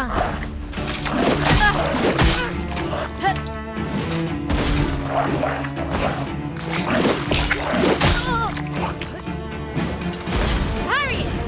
chance. Parry it!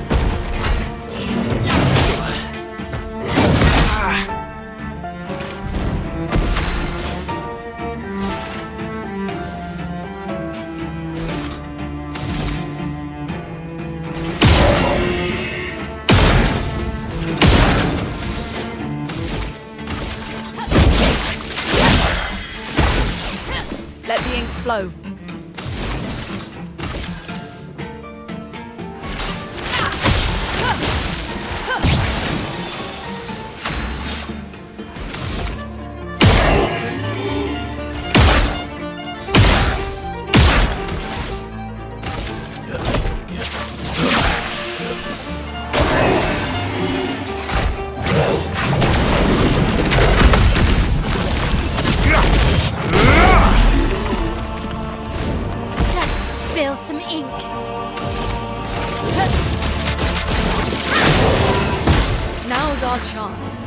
Let the ink flow. Spill some ink. Now's our chance.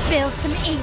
Spill some ink.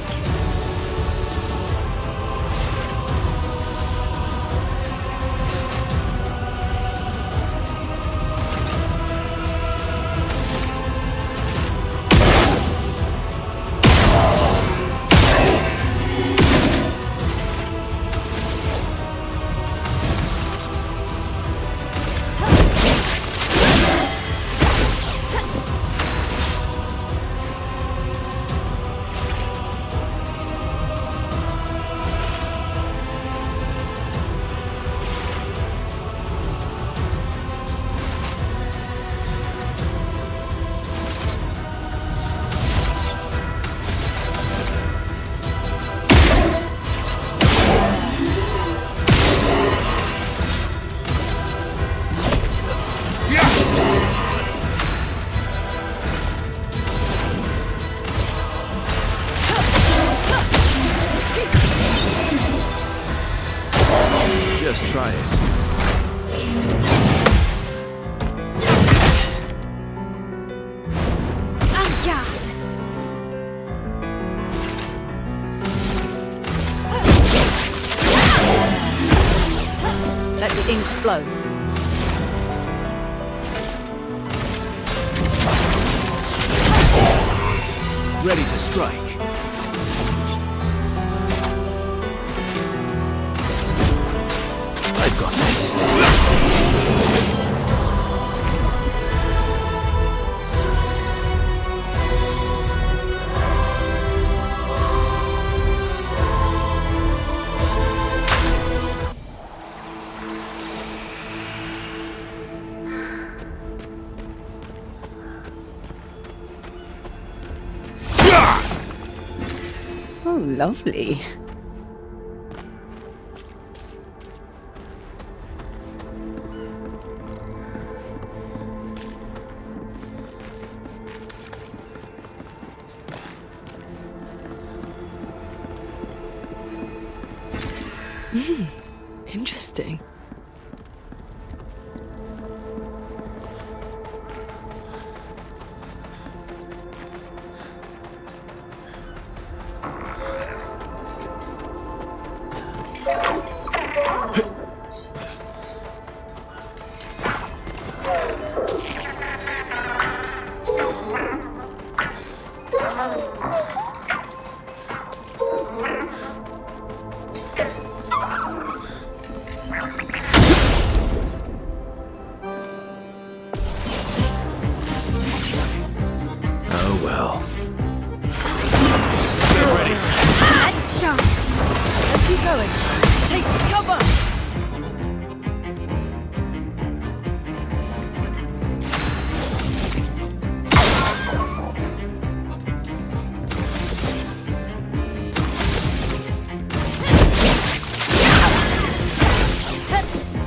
Just try it. the ink flow. Ready to strike. I've got this. Oh, lovely. Interesting. Oh well. Let's dance. Let's keep going. Take cover!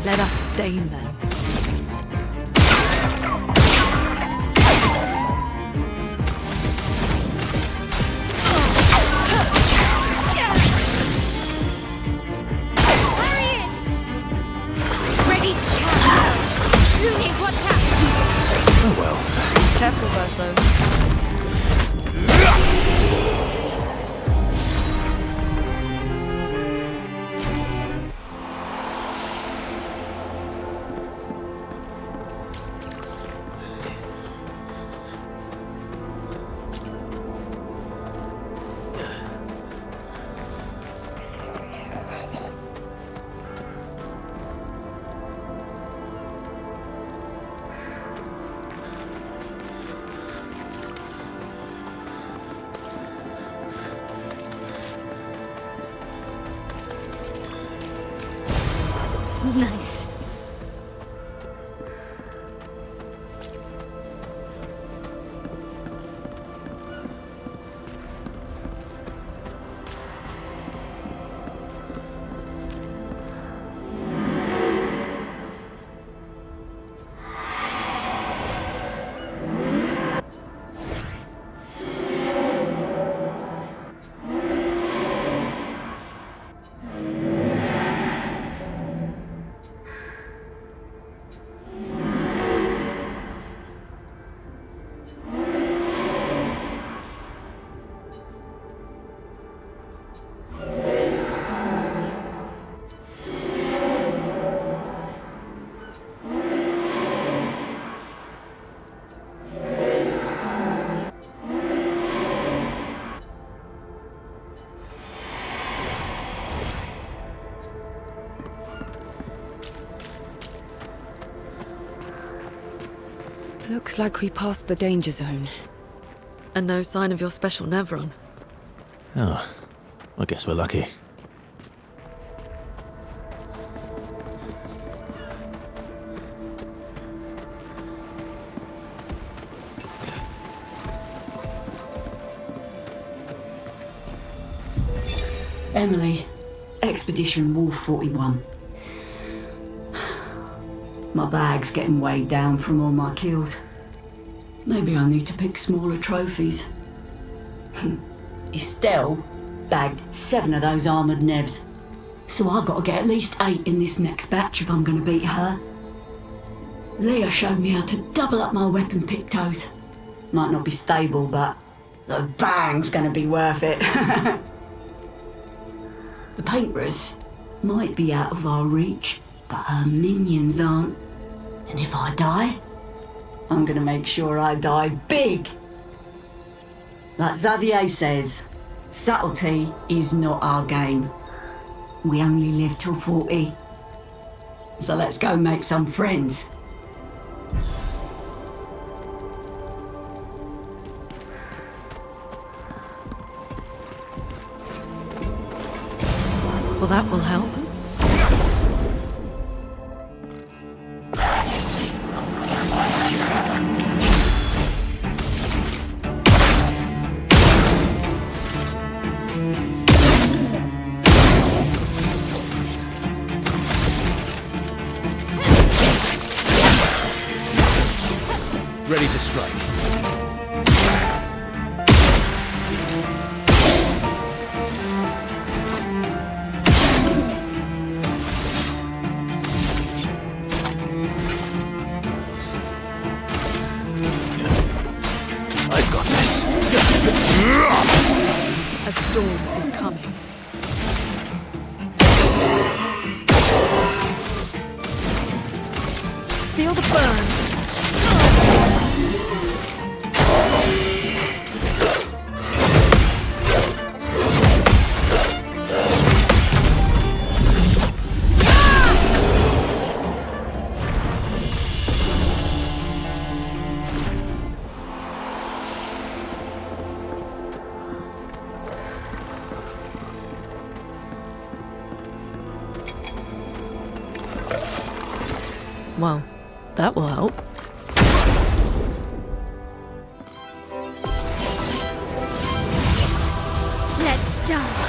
Let us stain them. Harriet! Ready to catch. Looney, watch out. Oh well. Careful, Verso. Nice. Looks like we passed the danger zone. And no sign of your special Nevron. Oh, I guess we're lucky. Emily, Expedition Wolf 41. My bag's getting weighed down from all my kills. Maybe I need to pick smaller trophies. Estelle bagged 7 of those armoured nevs. So I've got to get at least 8 in this next batch if I'm going to beat her. Leah showed me how to double up my weapon pictos. Might not be stable, but the bang's going to be worth it. The paintbrus might be out of our reach, But her minions aren't. And if I die, I'm gonna make sure I die big. Like Xavier says, subtlety is not our game. We only live till 40. So let's go make some friends. Well, that will help. Ready to strike. I've got this. A storm is coming. Feel the burn. Well, that will help. Let's dance.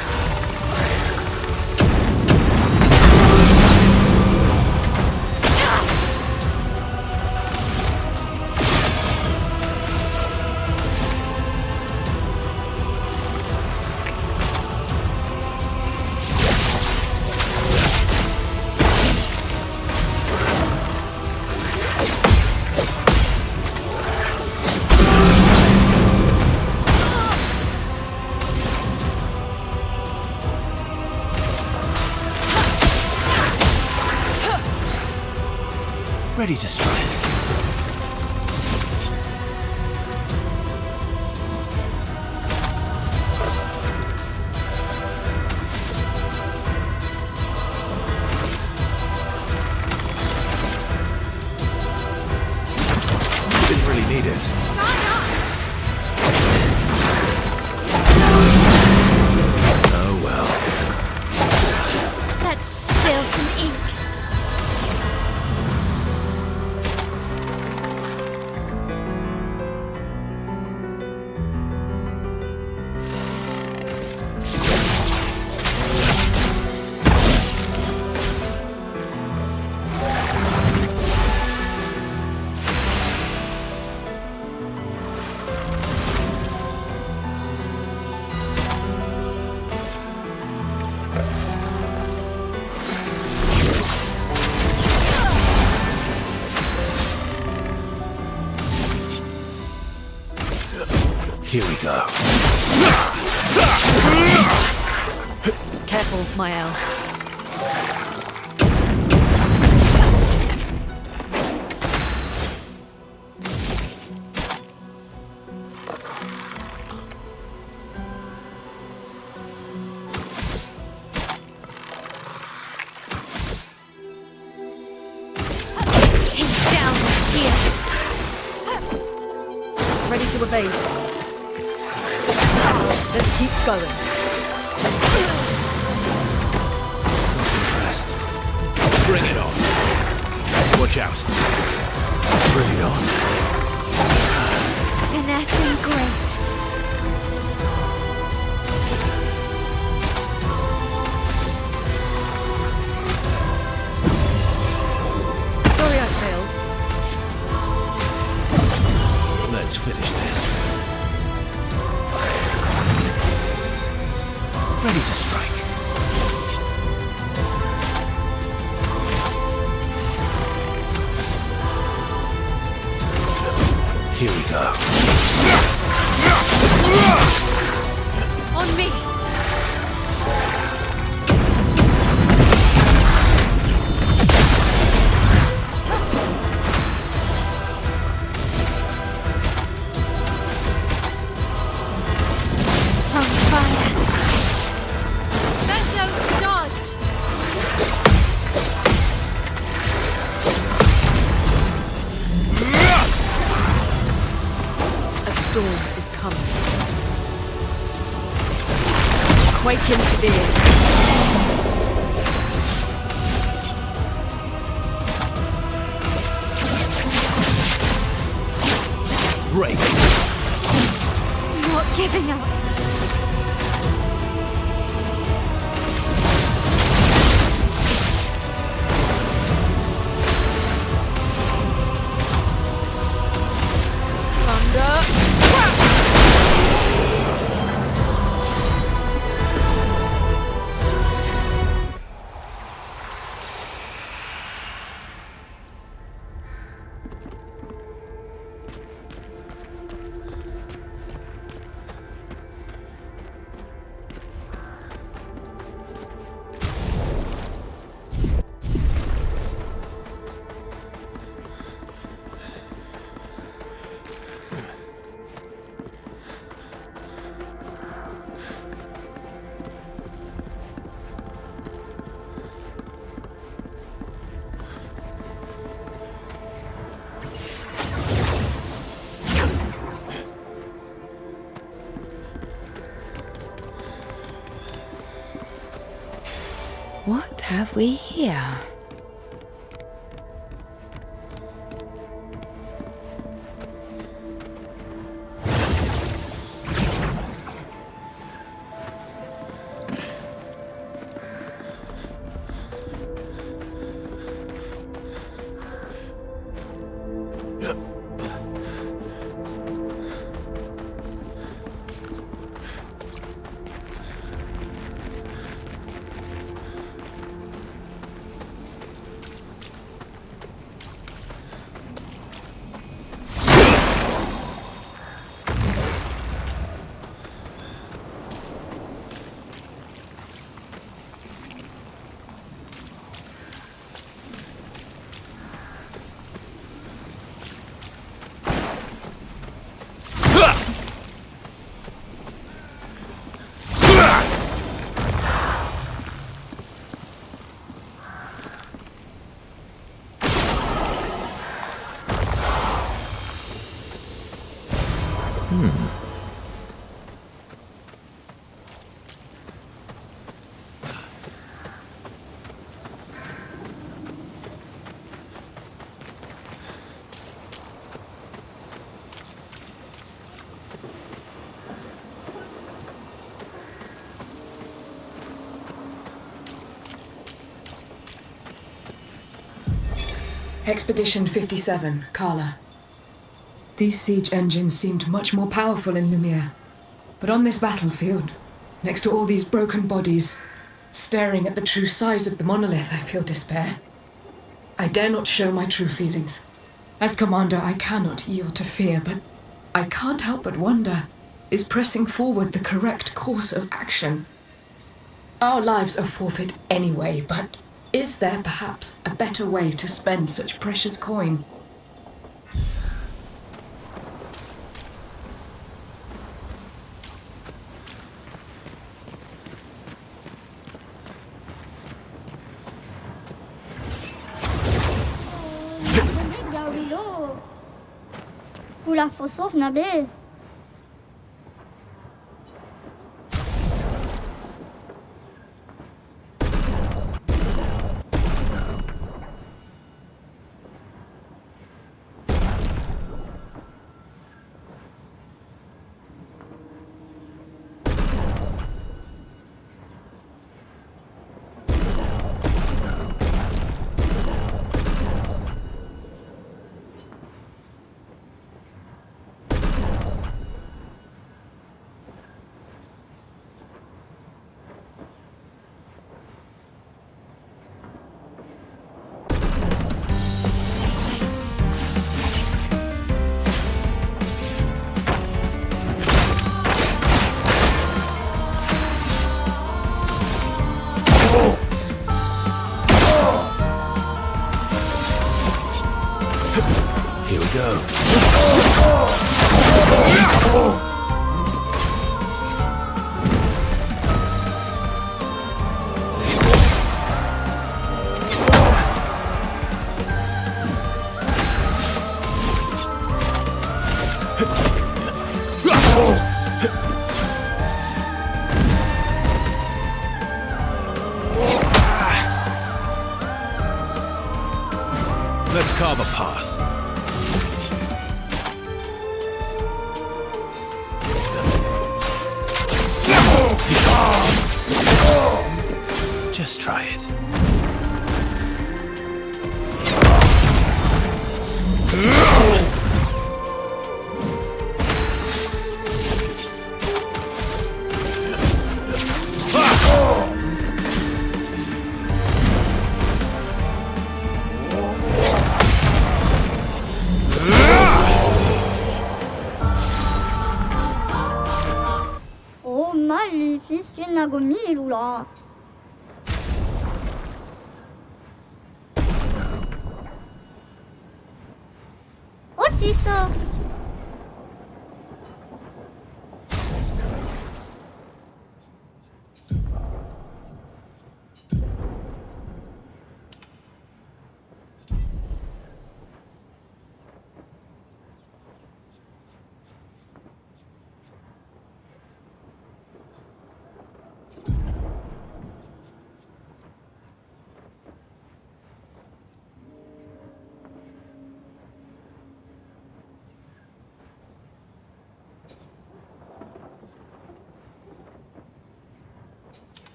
Ready to strike. Didn't really need it. Oh well. Let's spill some ink. Here we go. Careful, Mael. Take down the shields. Ready to evade. Let's keep going. Not impressed. Bring it on. Watch out. Bring it on. Finesse and grace. Sorry I failed. Let's finish this. Ready to strike. Here we go. What have we here? Expedition 57, Carla. These siege engines seemed much more powerful in Lumiere. But on this battlefield, next to all these broken bodies, staring at the true size of the monolith, I feel despair. I dare not show my true feelings. As commander, I cannot yield to fear, but I can't help but wonder, is pressing forward the correct course of action? Our lives are forfeit anyway, but is there perhaps a better way to spend such precious coin? Kula fosów na bil. Here we go. Let's carve a path. Just try it. Oh, maleficio na gomilula. Ortiso.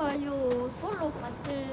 Aio, solo fate.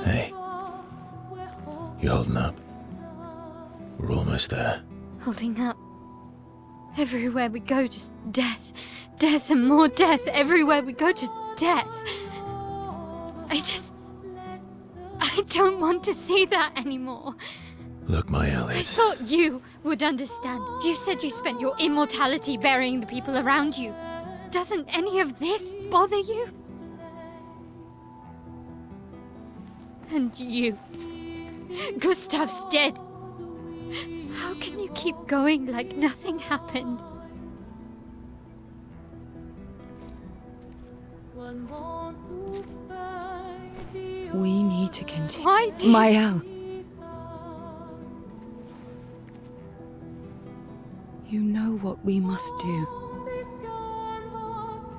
Hey. You holding up? We're almost there. Holding up. Everywhere we go, just death. Death and more death. Everywhere we go, just death. I don't want to see that anymore. Look, my I Elliot. thought you would understand. You said you spent your immortality burying the people around you. Doesn't any of this bother you? And you. Gustav's dead. How can you keep going like nothing happened? We need to continue. Why do you... Mael. You know what we must do.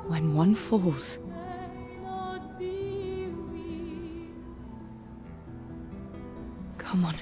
When one falls, come on.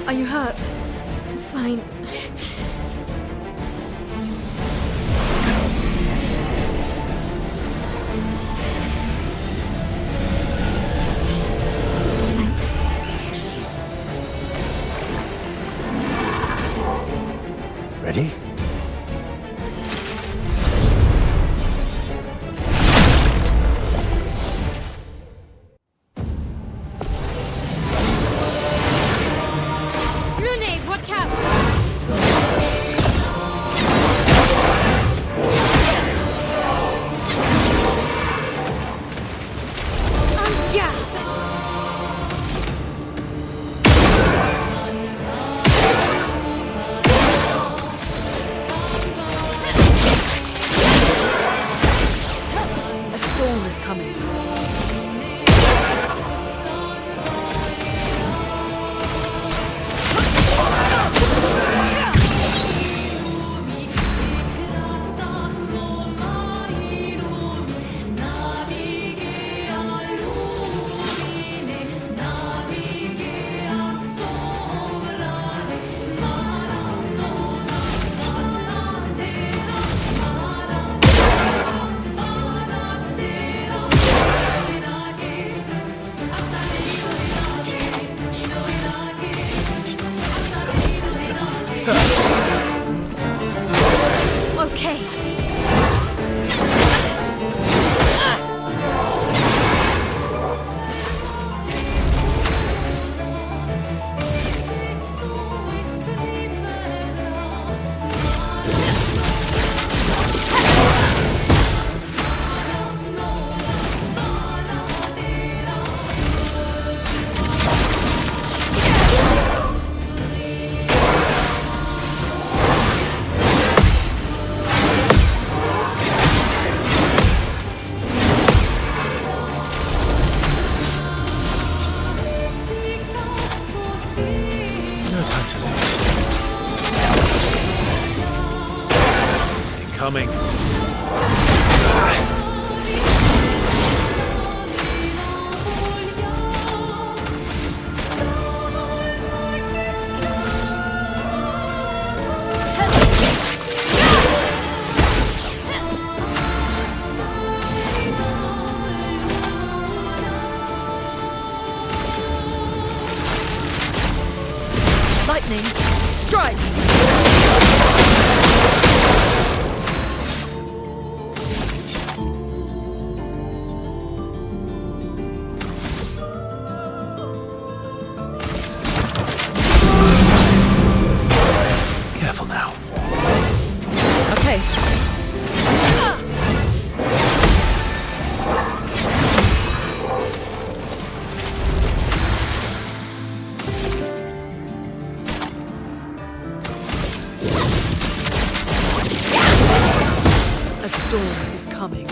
Are you hurt? Fine. Thanks. Ready? Lune, watch out! Oh, yeah! A storm is coming. Okay. No time to lose. Incoming. Lightning, strike! Careful now. Okay. A storm is coming.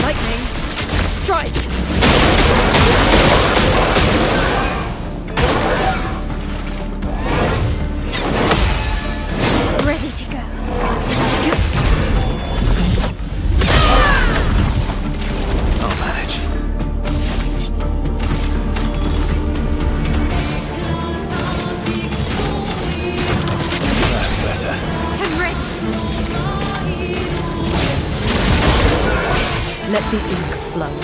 Lightning, strike! Ready to go. I'll manage. That's better. I'm ready. Let the ink flow.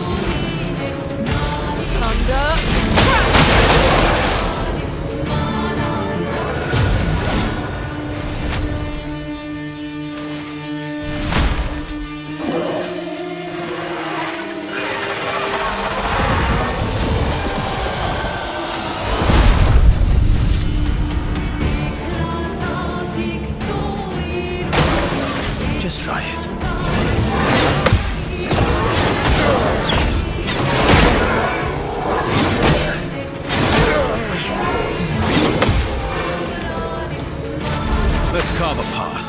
Thunder, Just try it. Let's carve a path.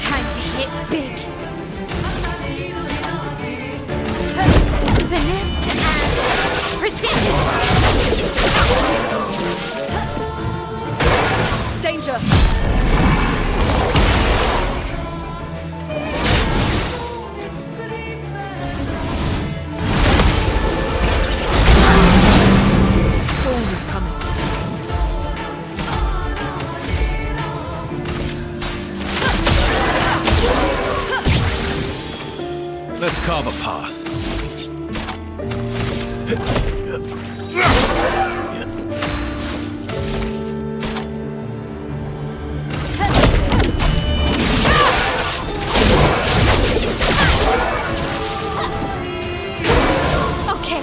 Time to hit big. Finesse and precision. danger! Storm is coming. Let's carve a path. Okay.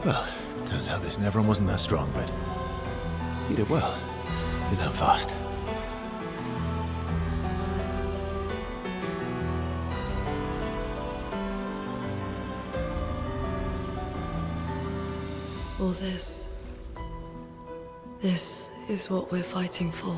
Well, turns out this Neveron wasn't that strong, but you did well. You learn fast. All this. This is what we're fighting for.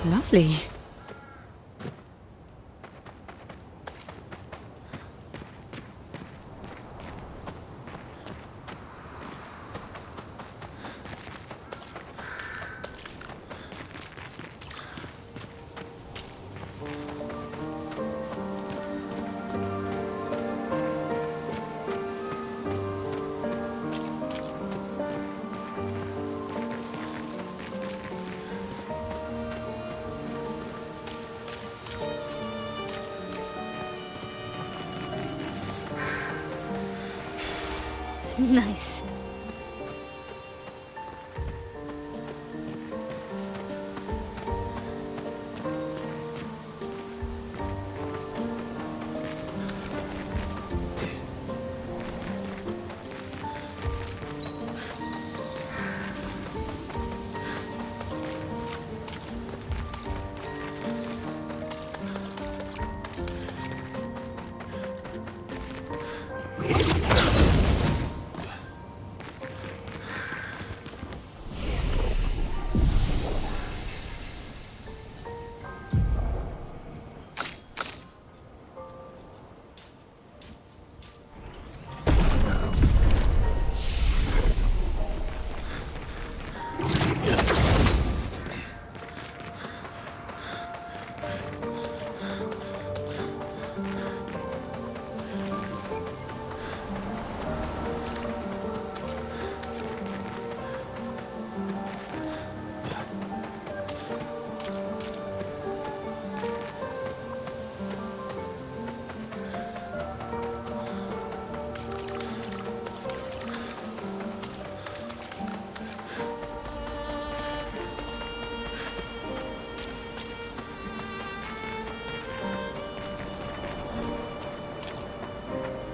Lovely. Nice.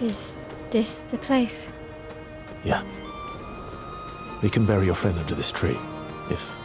Is this the place? Yeah. We can bury your friend under this tree, if...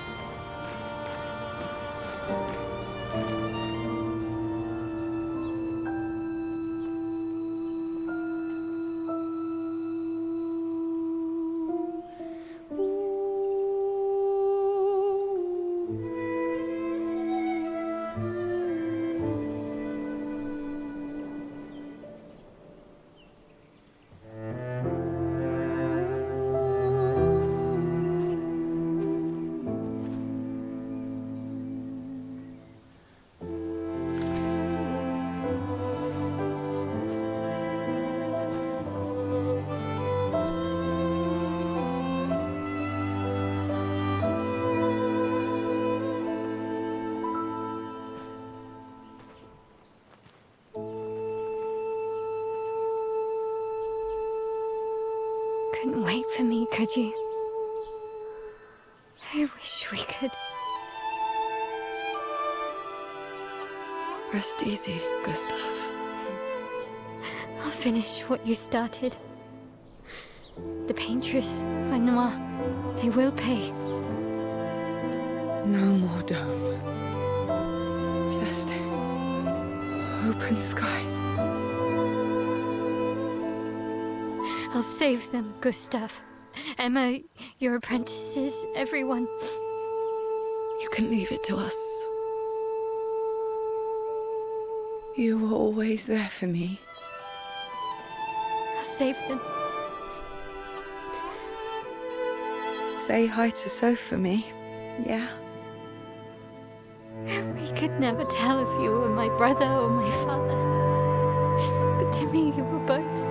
couldn't wait for me, could you? I wish we could. Rest easy, Gustav. I'll finish what you started. The paintress, Renoir, they will pay. No more dome. Just open skies. I'll save them, Gustav. Emma, your apprentices, everyone. You can leave it to us. You were always there for me. I'll save them. Say hi to Soph for me, yeah? We could never tell if you were my brother or my father. But to me, you were both.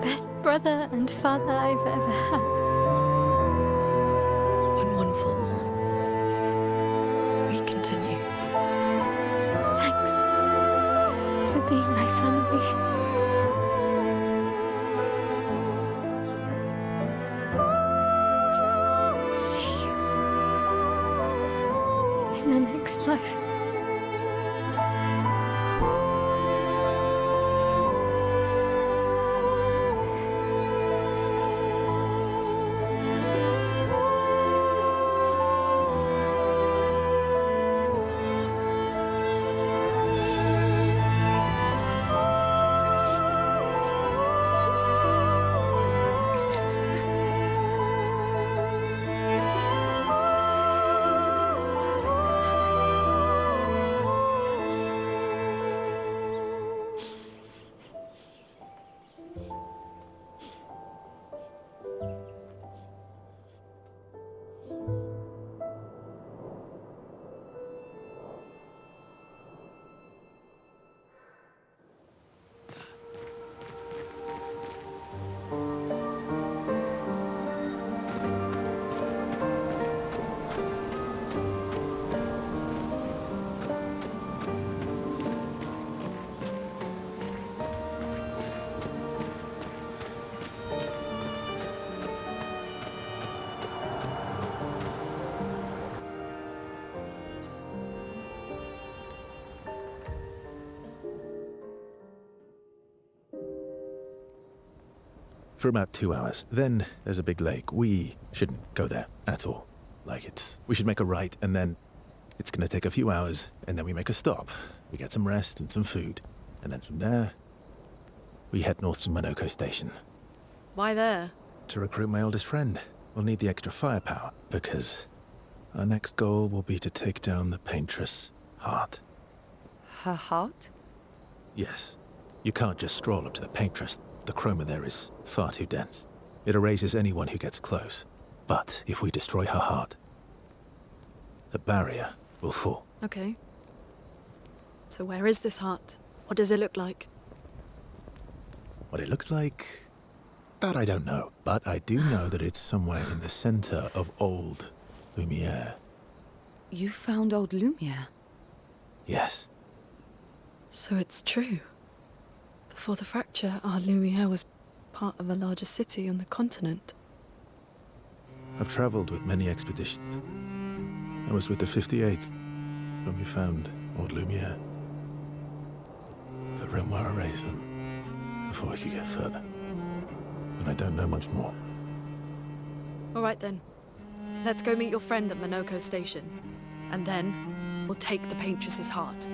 Best brother and father I've ever had. When one falls, we continue. Thanks for being my family. See you in the next life. For about 2 hours. Then there's a big lake. We shouldn't go there at all. We should make a right, and then it's gonna take a few hours, and then we make a stop. We get some rest and some food. And then from there, we head north to Monoko Station. Why there? To recruit my oldest friend. We'll need the extra firepower, because our next goal will be to take down the paintress' heart. Her heart? Yes. You can't just stroll up to the paintress. The chroma there is far too dense. It erases anyone who gets close. But if we destroy her heart, the barrier will fall. Okay. So where is this heart? What does it look like? What it looks like, that I don't know. But I do know that it's somewhere in the center of old Lumiere. You found old Lumiere? Yes. So it's true. Before the fracture, our Lumiere was part of a larger city on the continent. I've traveled with many expeditions. I was with the 58th when we found old Lumiere. But Renoir erased them before we could get further. And I don't know much more. All right then. Let's go meet your friend at Monoko Station. And then, we'll take the paintress's heart.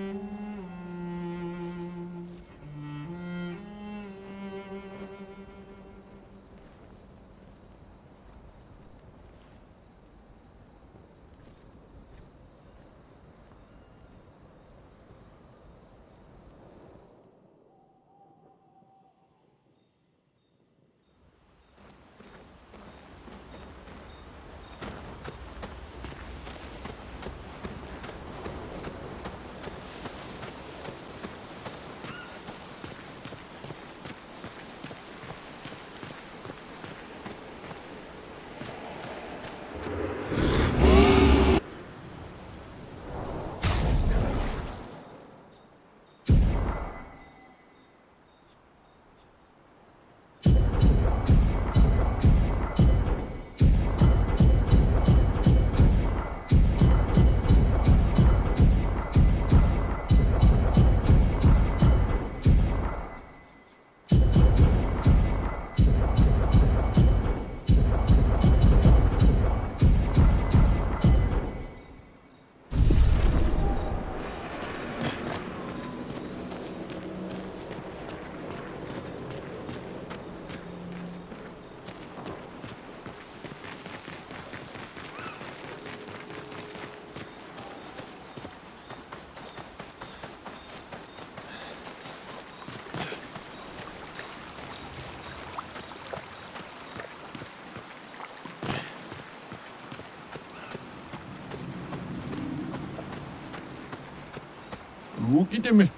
Rukiteme.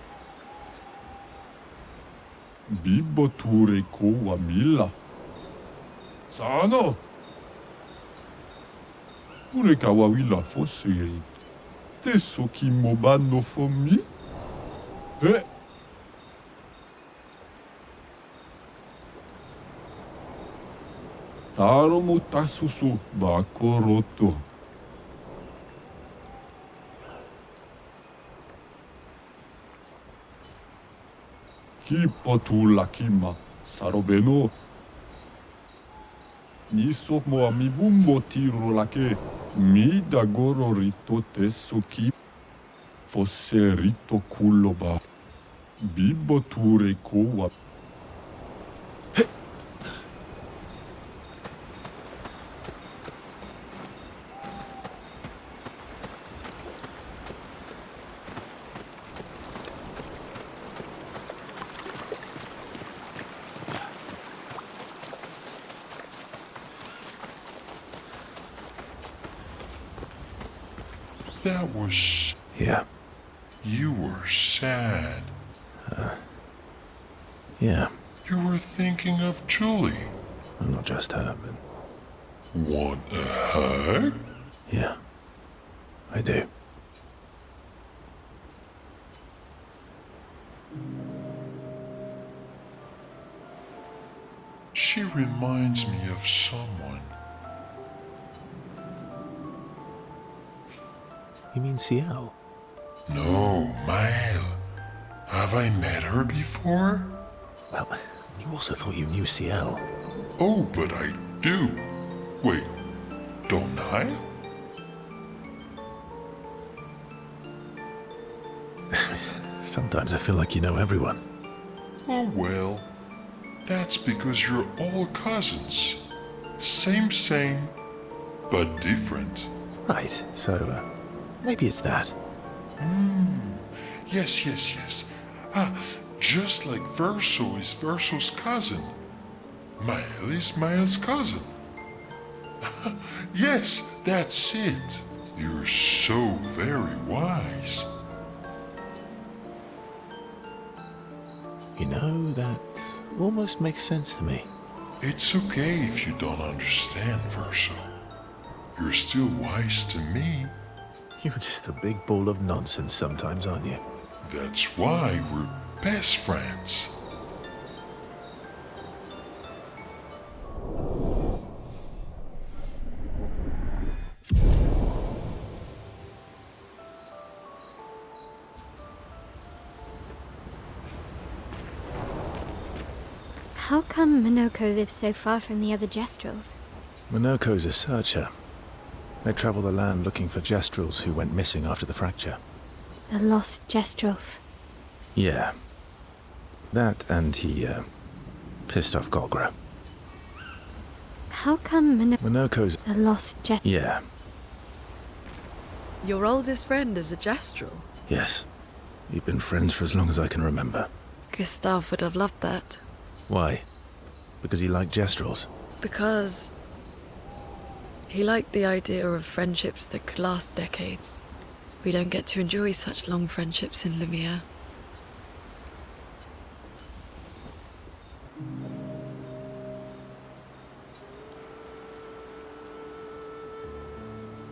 Bibbo ture ko wa milla. Sano. Pure kawawila fosseri. Tesso ki mobano fomi. Taro mo tasuso bakoroto. Kipo tu lakima sarobeno. Niso mo amibumbo tiro lake. Mi da goro rito tesso ki fosse rito kuloba. Bibbo ture kowa. That was... Yeah. You were sad. Yeah. You were thinking of Julie. Well, not just her, but... Want a hug? Yeah. I do. She reminds me of someone. You mean Ciel? No, Mael. Have I met her before? Well, you also thought you knew Ciel. Oh, but I do. Wait, don't I? Sometimes I feel like you know everyone. Oh, well. That's because you're all cousins. Same, but different. Right, so, maybe it's that. Yes. Just like Verso is Verso's cousin. Mael is Mael's cousin. Yes, that's it. You're so very wise. You know, that almost makes sense to me. It's okay if you don't understand, Verso. You're still wise to me. You're just a big ball of nonsense sometimes, aren't you? That's why we're best friends. How come Minoko lives so far from the other Jestrels? Minoko's a searcher. They travel the land looking for Jestrels who went missing after the fracture. The lost Jestrels. Yeah. That and he, pissed off Golgra. How come Minoko's... the lost Jestrel? Yeah. Your oldest friend is a Jestrel. Yes. We've been friends for as long as I can remember. Gustav would have loved that. Why? Because he liked Jestrels? Because he liked the idea of friendships that could last decades. We don't get to enjoy such long friendships in Lumiere.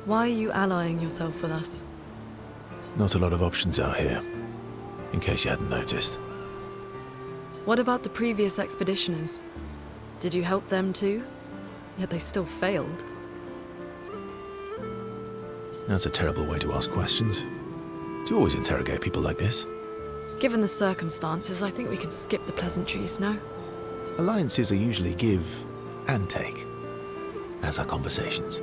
Why are you allying yourself with us? Not a lot of options out here, in case you hadn't noticed. What about the previous expeditioners? Did you help them too? Yet they still failed. That's a terrible way to ask questions. Do you always interrogate people like this? Given the circumstances, I think we can skip the pleasantries, no? Alliances are usually give and take, as are conversations.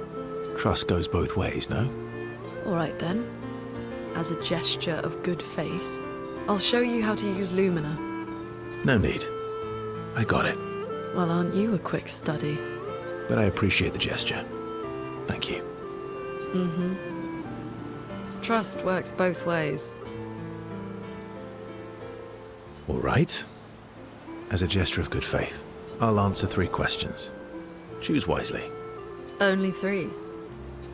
Trust goes both ways, no? All right then. As a gesture of good faith, I'll show you how to use Lumina. No need. I got it. Well, aren't you a quick study? But I appreciate the gesture. Thank you. Trust works both ways. All right. As a gesture of good faith, I'll answer 3 questions. Choose wisely. Only 3.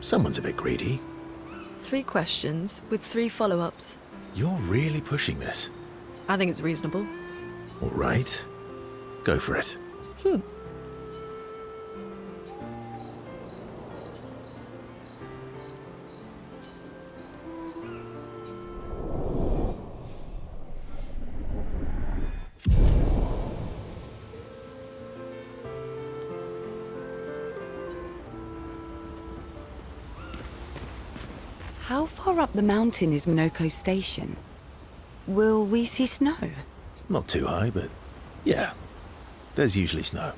Someone's a bit greedy. 3 questions with 3 follow-ups. You're really pushing this. I think it's reasonable. All right. Go for it. How far up the mountain is Minoko Station? Will we see snow? Not too high, but yeah. There's usually snow.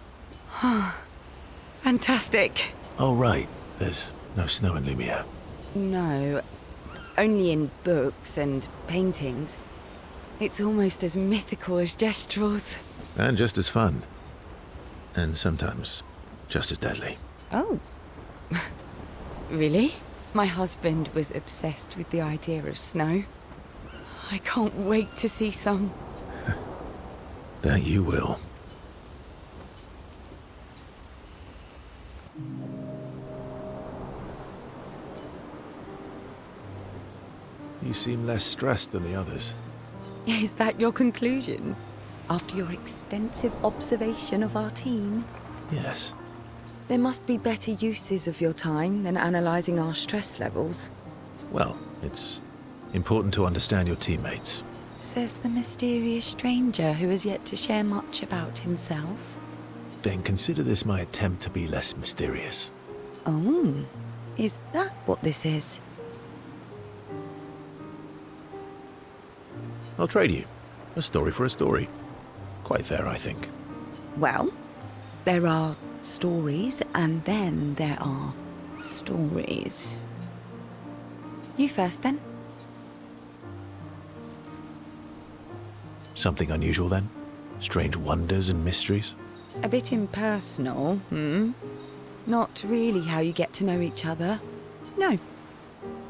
Fantastic. Oh, right. There's no snow in Lumiere. No, only in books and paintings. It's almost as mythical as Gestrels. And just as fun. And sometimes just as deadly. Oh. Really? My husband was obsessed with the idea of snow. I can't wait to see some. That you will. You seem less stressed than the others. Is that your conclusion? After your extensive observation of our team? Yes. There must be better uses of your time than analysing our stress levels. Well, it's important to understand your teammates. Says the mysterious stranger who has yet to share much about himself. Then consider this my attempt to be less mysterious. Oh, is that what this is? I'll trade you. A story for a story. Quite fair, I think. Well, there are stories and then there are stories. You first then. Something unusual then? Strange wonders and mysteries? A bit impersonal, Not really how you get to know each other. No.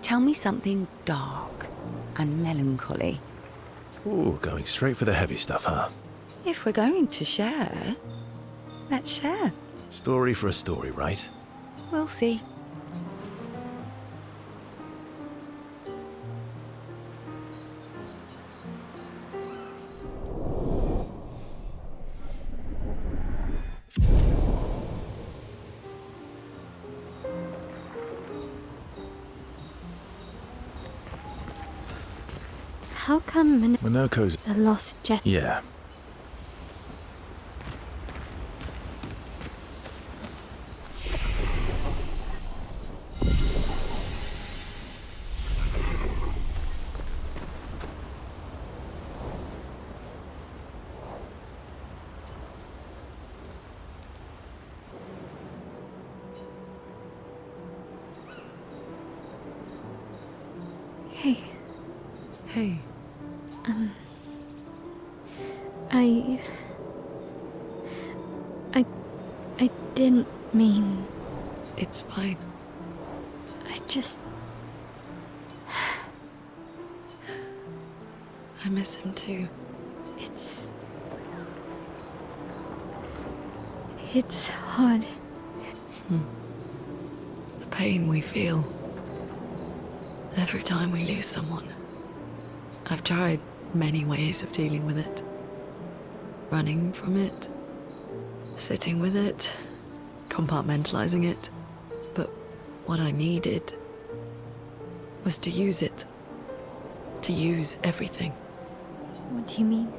Tell me something dark and melancholy. Ooh, going straight for the heavy stuff, huh? If we're going to share, let's share. Story for a story, right? We'll see. How come Minoko's... the lost jet? Yeah. Hey, Hey. I didn't mean. It's fine. I just. I miss him too. It's hard. The pain we feel every time we lose someone. I've tried many ways of dealing with it. Running from it, sitting with it, compartmentalizing it. But what I needed was to use it. To use everything. What do you mean?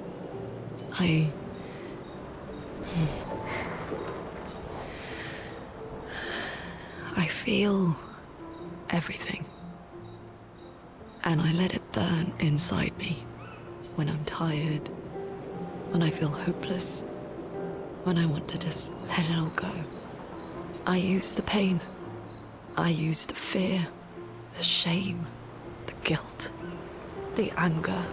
I feel everything. And I let it burn inside me. When I'm tired, when I feel hopeless, when I want to just let it all go. I use the pain. I use the fear, the shame, the guilt, the anger.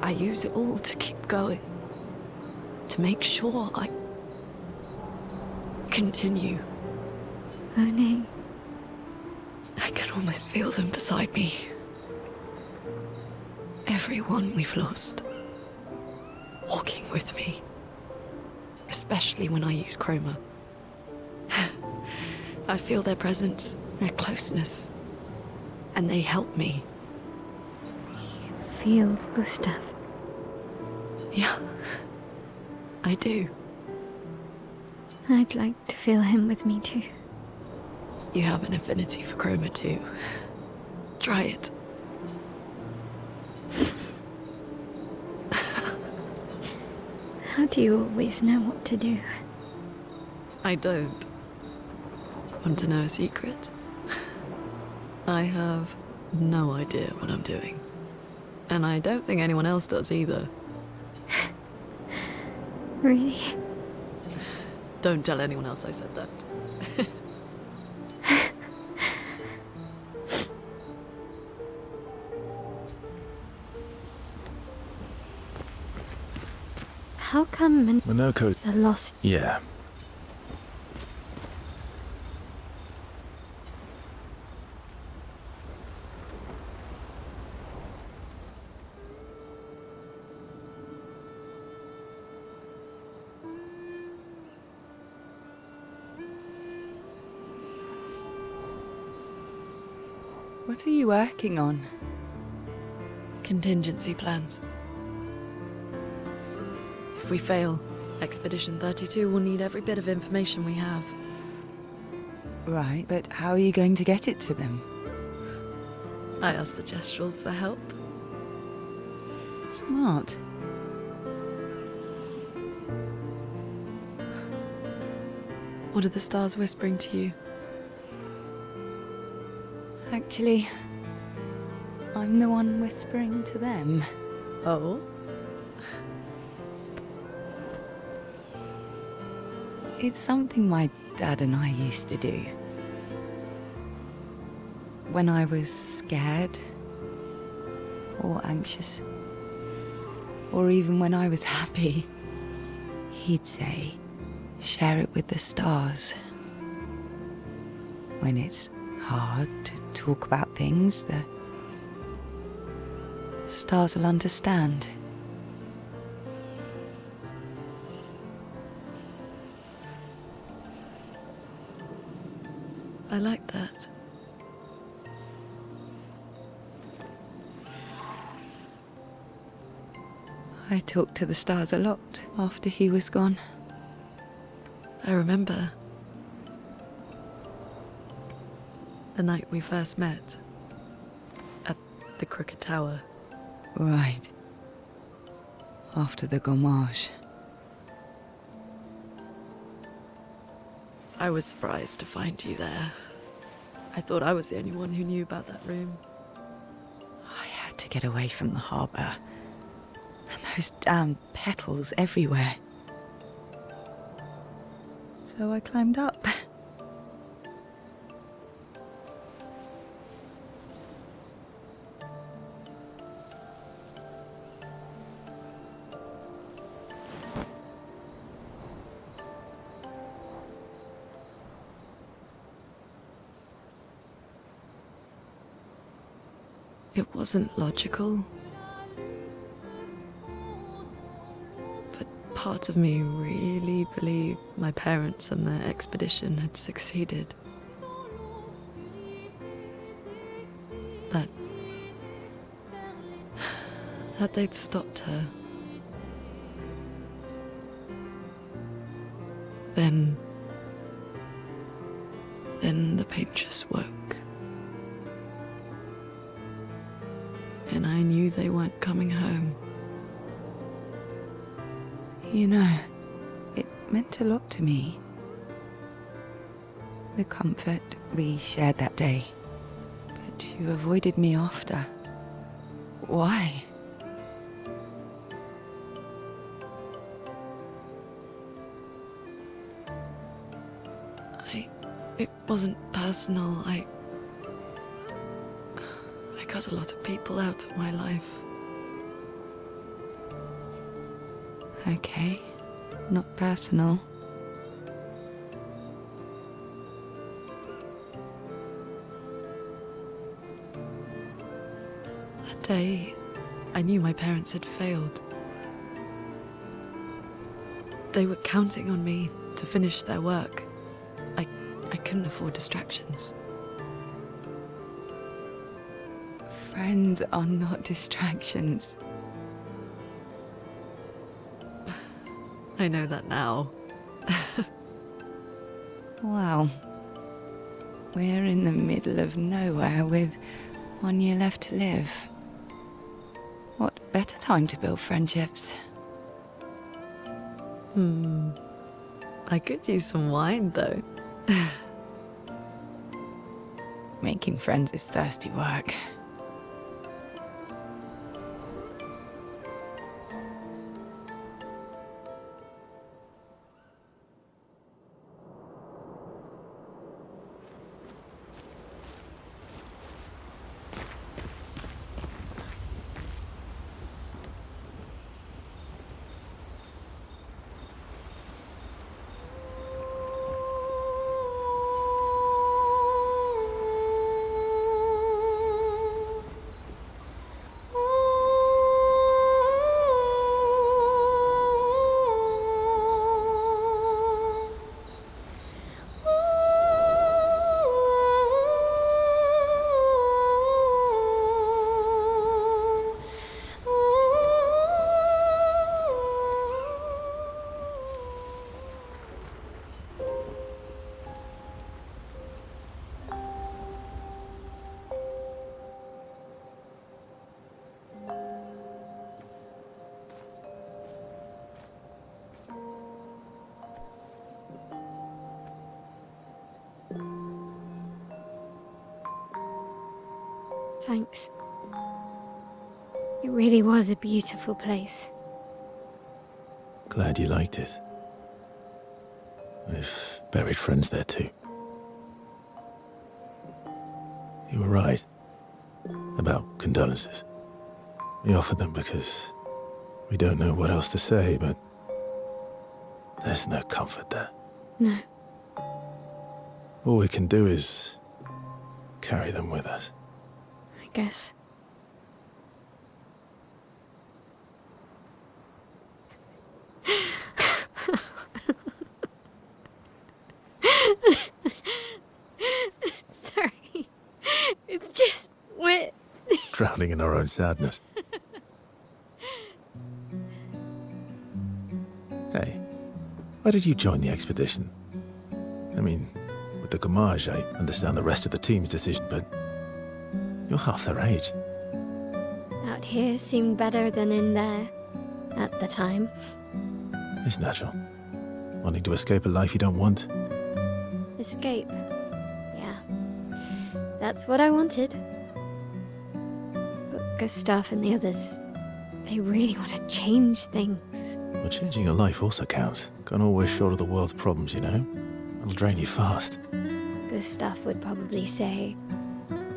I use it all to keep going. To make sure I continue. Monet. I can almost feel them beside me. Everyone we've lost. Walking with me. Especially when I use chroma. I feel their presence, their closeness. And they help me. feel Gustav? Yeah, I do. I'd like to feel him with me too. You have an affinity for Chroma too. Try it. How do you always know what to do? I don't. Want to know a secret? I have no idea what I'm doing. And I don't think anyone else does either. Really? Don't tell anyone else I said that. How come Monoko. are lost? Yeah. What are you working on? Contingency plans. If we fail, Expedition 32 will need every bit of information we have. Right, but how are you going to get it to them? I asked the Gestrals for help. Smart. What are the stars whispering to you? Actually, I'm the one whispering to them. Oh? It's something my dad and I used to do. When I was scared, or anxious, or even when I was happy, he'd say, share it with the stars. When it's hard to talk about things, the stars will understand. I like that. I talked to the stars a lot after he was gone. I remember the night we first met at the Crooked Tower. Right. After the gommage. I was surprised to find you there. I thought I was the only one who knew about that room. I had to get away from the harbour. And those damn petals everywhere. So I climbed up. It wasn't logical. But part of me really believed my parents and their expedition had succeeded. That they'd stopped her. Then the paint just woke. And I knew they weren't coming home. You know, it meant a lot to me. The comfort we shared that day. But you avoided me after. Why? It wasn't personal. I cut a lot of people out of my life. Okay, not personal. That day, I knew my parents had failed. They were counting on me to finish their work. I couldn't afford distractions. Friends are not distractions. I know that now. Wow. We're in the middle of nowhere with 1 year left to live. What better time to build friendships? I could use some wine, though. Making friends is thirsty work. Thanks. It really was a beautiful place. Glad you liked it. We've buried friends there too. You were right about condolences. We offered them because we don't know what else to say, but there's no comfort there. No. All we can do is carry them with us. I guess. Sorry. It's just we're Drowning in our own sadness. Hey, why did you join the expedition? I mean, with the Gamage, I understand the rest of the team's decision, but you're half their age. out here seemed better than in there at the time. It's natural. Wanting to escape a life you don't want. Escape. Yeah. That's what I wanted. But Gustav and the others, they really want to change things. Well, changing your life also counts. Can't always shoulder the world's problems, you know? It'll drain you fast. Gustav would probably say,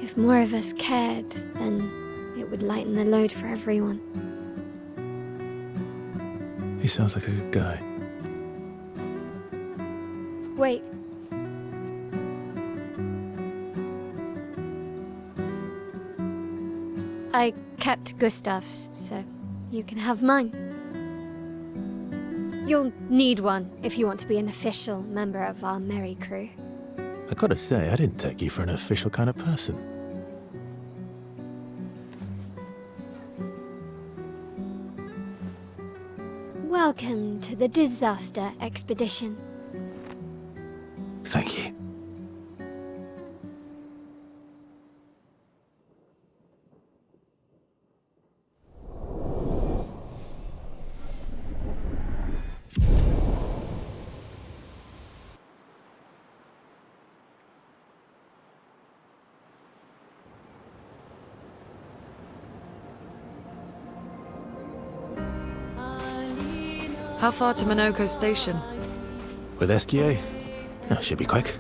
if more of us cared, then it would lighten the load for everyone. He sounds like a good guy. Wait. I kept Gustav's, so you can have mine. You'll need one if you want to be an official member of our merry crew. I gotta say, I didn't take you for an official kind of person. Welcome to the disaster expedition. Thank you. How far to Minoko Station? With SKA? Oh, should be quick.